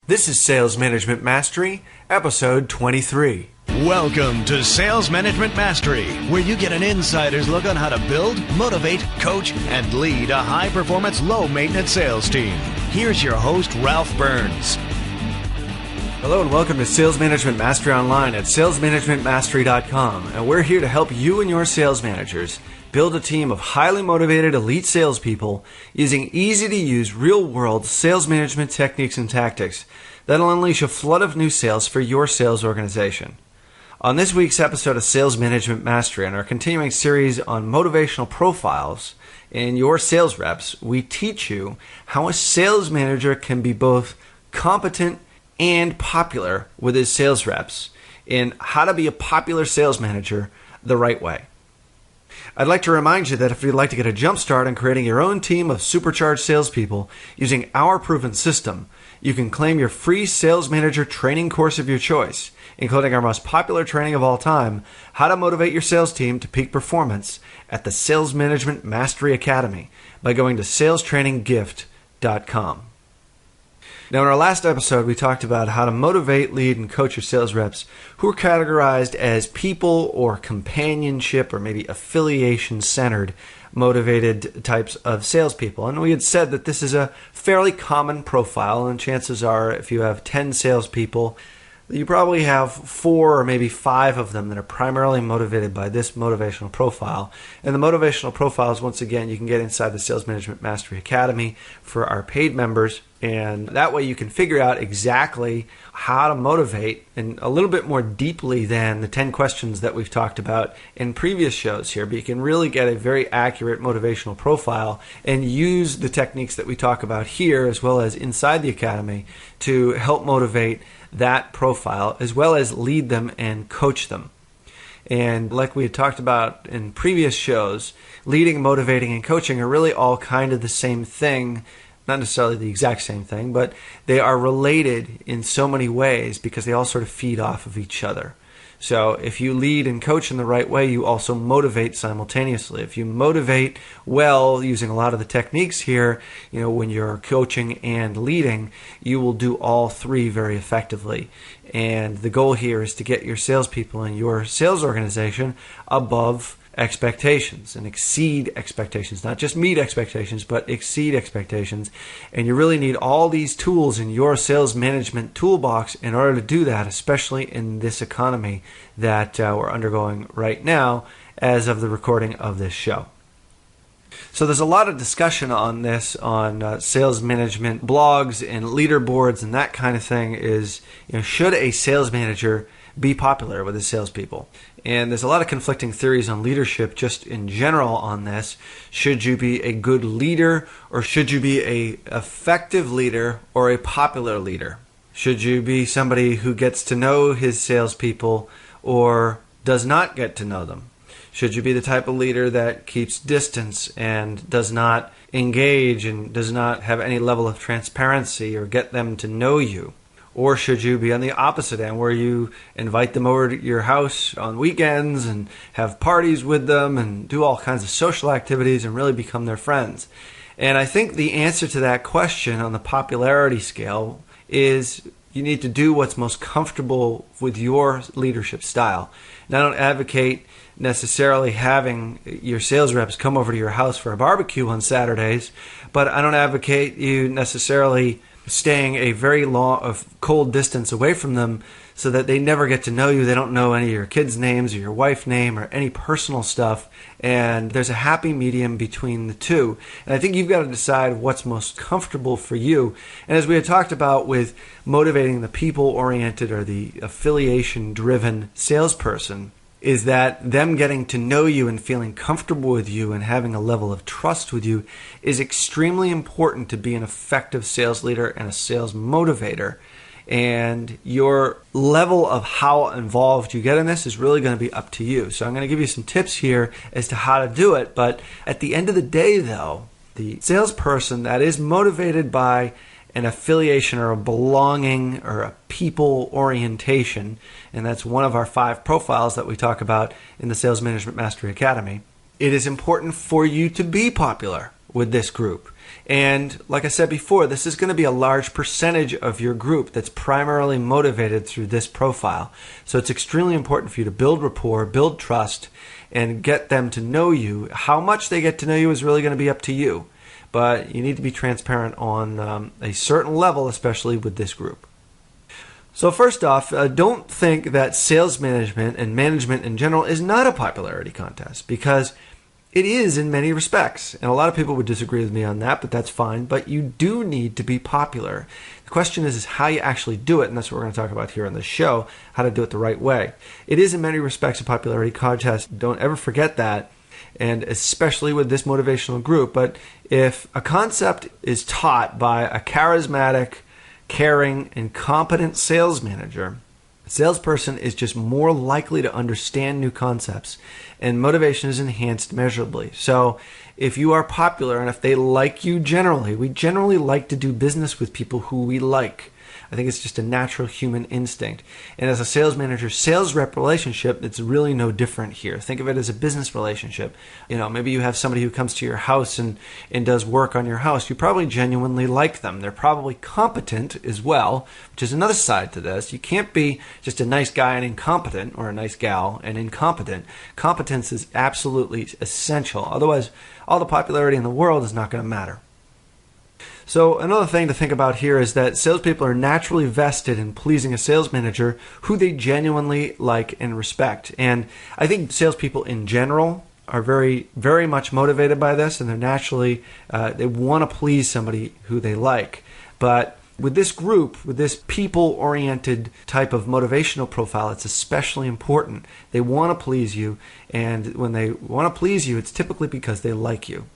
This is Sales Management Mastery, episode 23. Welcome to Sales Management Mastery, where you get an insider's look on how to build, motivate, coach, and lead a high-performance, low-maintenance sales team. Here's your host, Ralph Burns. Hello and welcome to Sales Management Mastery online at salesmanagementmastery.com. And we're here to help you and your sales managers build a team of highly motivated elite salespeople using easy-to-use real-world sales management techniques and tactics that'll unleash a flood of new sales for your sales organization. On this week's episode of Sales Management Mastery and our continuing series on motivational profiles in your sales reps, we teach you how a sales manager can be both competent and popular with his sales reps in how to be a popular sales manager the right way. I'd like to remind you that if you'd like to get a jump start on creating your own team of supercharged salespeople using our proven system, you can claim your free sales manager training course of your choice, including our most popular training of all time, How to Motivate Your Sales Team to Peak Performance at the Sales Management Mastery Academy by going to salestraininggift.com. Now, in our last episode, we talked about how to motivate, lead, and coach your sales reps who are categorized as people or companionship or maybe affiliation-centered motivated types of salespeople. And we had said that this is a fairly common profile, and chances are if you have 10 salespeople, you probably have 4 or maybe 5 of them that are primarily motivated by this motivational profile. And the motivational profiles, once again, you can get inside the Sales Management Mastery Academy for our paid members. And that way you can figure out exactly how to motivate and a little bit more deeply than the 10 questions that we've talked about in previous shows here. But you can really get a very accurate motivational profile and use the techniques that we talk about here as well as inside the Academy to help motivate that profile as well as lead them and coach them. And like we had talked about in previous shows, leading, motivating, and coaching are really all kind of the same thing. Not necessarily the exact same thing, but they are related in so many ways because they all sort of feed off of each other. So if you lead and coach in the right way, you also motivate simultaneously. If you motivate well using a lot of the techniques here, when you're coaching and leading, you will do all three very effectively. And the goal here is to get your salespeople and your sales organization above expectations and exceed expectations, not just meet expectations, but exceed expectations. And you really need all these tools in your sales management toolbox in order to do that, especially in this economy that we're undergoing right now as of the recording of this show. So there's a lot of discussion on this on sales management blogs and leaderboards and that kind of thing is, should a sales manager be popular with his salespeople? And there's a lot of conflicting theories on leadership just in general on this. Should you be a good leader or should you be an effective leader or a popular leader? Should you be somebody who gets to know his salespeople or does not get to know them? Should you be the type of leader that keeps distance and does not engage and does not have any level of transparency or get them to know you? Or should you be on the opposite end where you invite them over to your house on weekends and have parties with them and do all kinds of social activities and really become their friends? And I think the answer to that question on the popularity scale is you need to do what's most comfortable with your leadership style. And I don't advocate necessarily having your sales reps come over to your house for a barbecue on Saturdays, but I don't advocate you necessarily staying a very cold distance away from them so that they never get to know you. They don't know any of your kids' names or your wife's name or any personal stuff. And there's a happy medium between the two. And I think you've got to decide what's most comfortable for you. And as we had talked about with motivating the people-oriented or the affiliation-driven salesperson, is that them getting to know you and feeling comfortable with you and having a level of trust with you is extremely important to be an effective sales leader and a sales motivator. And your level of how involved you get in this is really going to be up to you. So I'm going to give you some tips here as to how to do it. But at the end of the day, though, the salesperson that is motivated by an affiliation or a belonging or a people orientation, and that's one of our 5 profiles that we talk about in the Sales Management Mastery Academy, it is important for you to be popular with this group. And like I said before, this is going to be a large percentage of your group that's primarily motivated through this profile. So it's extremely important for you to build rapport, build trust, and get them to know you. How much they get to know you is really going to be up to you. But you need to be transparent on a certain level, especially with this group. So first off, don't think that sales management and management in general is not a popularity contest, because it is in many respects. And a lot of people would disagree with me on that, but that's fine. But you do need to be popular. The question is how you actually do it, and that's what we're going to talk about here on the show, how to do it the right way. It is in many respects a popularity contest. Don't ever forget that, and especially with this motivational group. But if a concept is taught by a charismatic, caring, and competent sales manager, a salesperson is just more likely to understand new concepts, and motivation is enhanced measurably. So if you are popular and if they like you generally, we generally like to do business with people who we like. I think it's just a natural human instinct. And as a sales manager, sales rep relationship, it's really no different here. Think of it as a business relationship. Maybe you have somebody who comes to your house and does work on your house. You probably genuinely like them. They're probably competent as well, which is another side to this. You can't be just a nice guy and incompetent, or a nice gal and incompetent. Competence is absolutely essential. Otherwise, all the popularity in the world is not going to matter. So another thing to think about here is that salespeople are naturally vested in pleasing a sales manager who they genuinely like and respect. And I think salespeople in general are very, very much motivated by this, and they're naturally, they want to please somebody who they like. But with this group, with this people-oriented type of motivational profile, it's especially important. They want to please you, and when they want to please you, it's typically because they like you.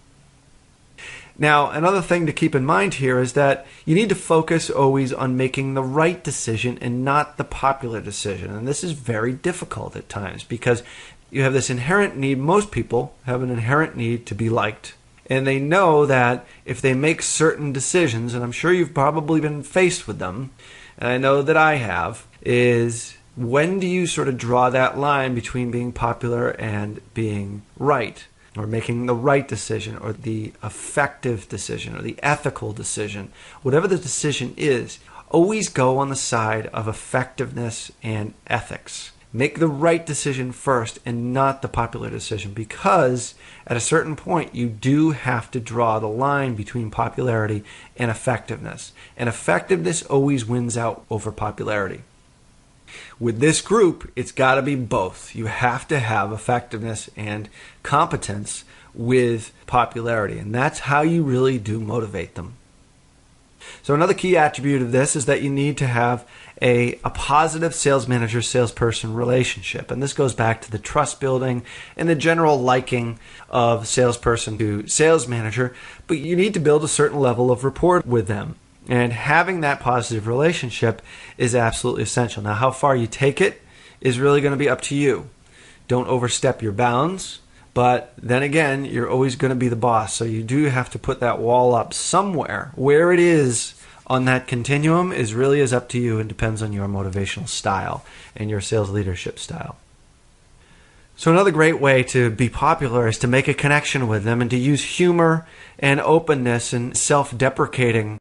Now, another thing to keep in mind here is that you need to focus always on making the right decision and not the popular decision. And this is very difficult at times because you have this inherent need. Most people have an inherent need to be liked. And they know that if they make certain decisions, and I'm sure you've probably been faced with them, and I know that I have, is when do you sort of draw that line between being popular and being right? Or making the right decision, or the effective decision, or the ethical decision. Whatever the decision is, always go on the side of effectiveness and ethics. Make the right decision first and not the popular decision, because at a certain point you do have to draw the line between popularity and effectiveness. And effectiveness always wins out over popularity. With this group, it's got to be both. You have to have effectiveness and competence with popularity, and that's how you really do motivate them. So another key attribute of this is that you need to have a positive sales manager-salesperson relationship, and this goes back to the trust building and the general liking of salesperson to sales manager, but you need to build a certain level of rapport with them. And having that positive relationship is absolutely essential. Now, how far you take it is really going to be up to you. Don't overstep your bounds, but then again, you're always going to be the boss. So you do have to put that wall up somewhere. Where it is on that continuum is up to you and depends on your motivational style and your sales leadership style. So another great way to be popular is to make a connection with them and to use humor and openness and self-deprecating